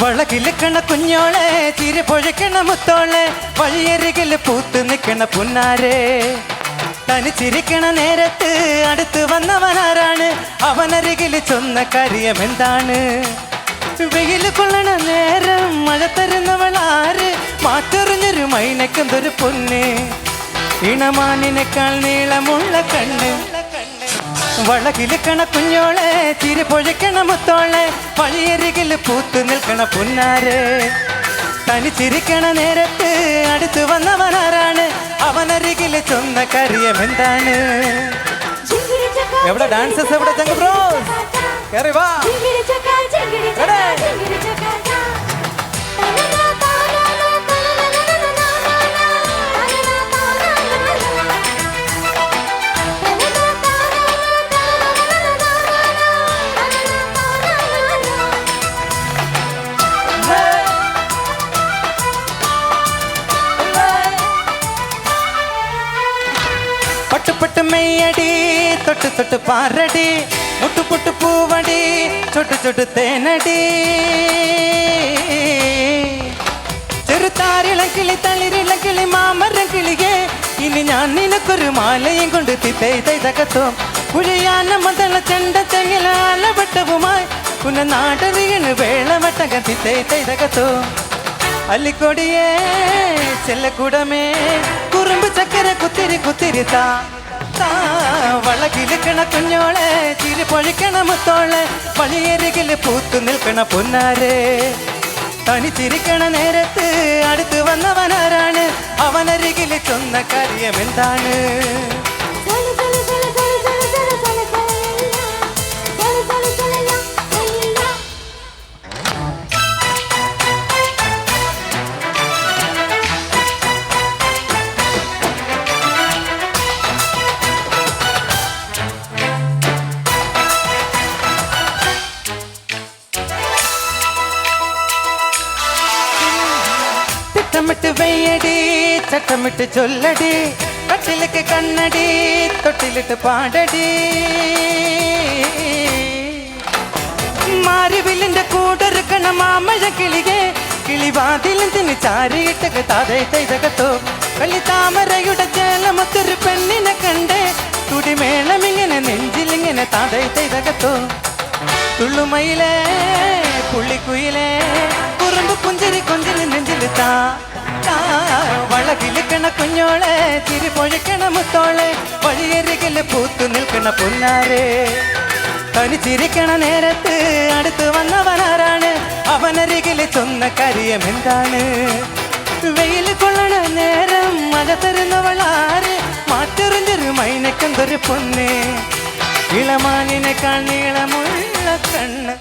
വളകിലിക്കണ കുഞ്ഞോളെ ചിരി പൊഴിക്കണ മുത്തോളെ വഴിയരികില് പൂത്ത് നിൽക്കണ പുന്നാരെ തനിച്ചിരിക്കണ നേരത്ത് അടുത്ത് വന്നവനാരാണ് അവനരികില് ചൊന്ന കാര്യം എന്താണ് വെയില് കൊള്ളണ നേരം മഴ തരുന്നവളാര് മാറ്ററിഞ്ഞൊരു മൈനക്കെന്തൊരു പൊന്ന് ഇണമാനിനേക്കാൾ നീളമുള്ള കണ്ണ് വളകിലിക്കണ കുഞ്ഞോളെ ചിരി പൊഴിക്കണ മുത്തോളെ വഴിയരികില് പൂത്ത് നിൽക്കണ പുന്നാരെ തനിച്ചിരിക്കണ നേരത്ത് അടുത്ത് വന്നവനാരാണ് അവനരികില് ചൊന്ന കാര്യം എന്താണ് എവിടെ ഡാൻസസ് എവിടെ ചങ്ക ബ്രോ കേറി വാ പട്ടുപട്ട് മെയ്യടി തൊട്ട് തൊട്ട് പാറടി മുട്ടു പൊട്ടു പൂവടി ചൊട്ടു ചൊട്ടു തേനടി ചെറുതാരിളം കിളി തളിരിളം കിളി മാമരം കിളിയേ ഇനി ഞാൻ നിനക്കൊരു മാലയും കൊണ്ട് തിത്തകത്തോ കുഴിയാന മതള ചെണ്ട ചെങ്ങിലാലവട്ടവുമായി പുന നാടറിയണ് വേളവട്ടക തിത്തകത്തോ അല്ലിക്കൊടിയേ ചെല്ലക്കൂടമേ കുറുമ്പ് ചക്കര കുത്തിരി കുത്തിരി താ വളകിലിക്കണ കുഞ്ഞോളെ ചിരി പൊഴിക്കണ മുത്തോളെ വഴിയരികില് പൂത്തു നിൽക്കണ പൊന്നാരെ തനിച്ചിരിക്കണ നേരത്ത് അടുത്ത് വന്നവനാരാണ് അവനരികില് ചൊന്ന കാര്യം എന്താണ് ചട്ടമിട്ട് വെയ്യടി ചട്ടമിട്ട് ചൊല്ലടി കട്ടിലേക്ക് കണ്ണടി തൊട്ടിലിട്ട് പാടടി മാരിവില്ലിന്റെ കൂടൊരുക്കണ മാമഴ കിളിയെ കിളിവാതിലും തിന് ചാരിയിട്ടക താതകത്തോ കളി താമരയുടെ ചേലമൊത്തൊരു പെണ്ണിനെ കണ്ടേ തുടിമേളമിങ്ങനെ നെഞ്ചിലിങ്ങനെ താതകത്തോ തുള്ളുമയിലേ പുള്ളിക്കുയിലേ കുറുമ്പ് പുഞ്ചിരി കൊഞ്ചിൽ നെഞ്ചില് താ വളകിലിക്കണ കുഞ്ഞോളെ ചിരി പൊഴിക്കണ മുത്തോളെ വഴിയരികില് പൂത്തു നിൽക്കണ പുന്നാരെ തനിച്ചിരിക്കണ നേരത്ത് അടുത്ത് വന്നവനാരാണ് അവനരികില് ചൊന്ന കാര്യം എന്താണ് വെയില് കൊള്ളണ നേരം മഴ തരുന്നവളാര് മാറ്ററിഞ്ഞൊരു മൈനക്കെന്തൊരു പൊന്ന് ഇളമാനിനേക്കാൾ നീളമുള്ള കണ്ണ്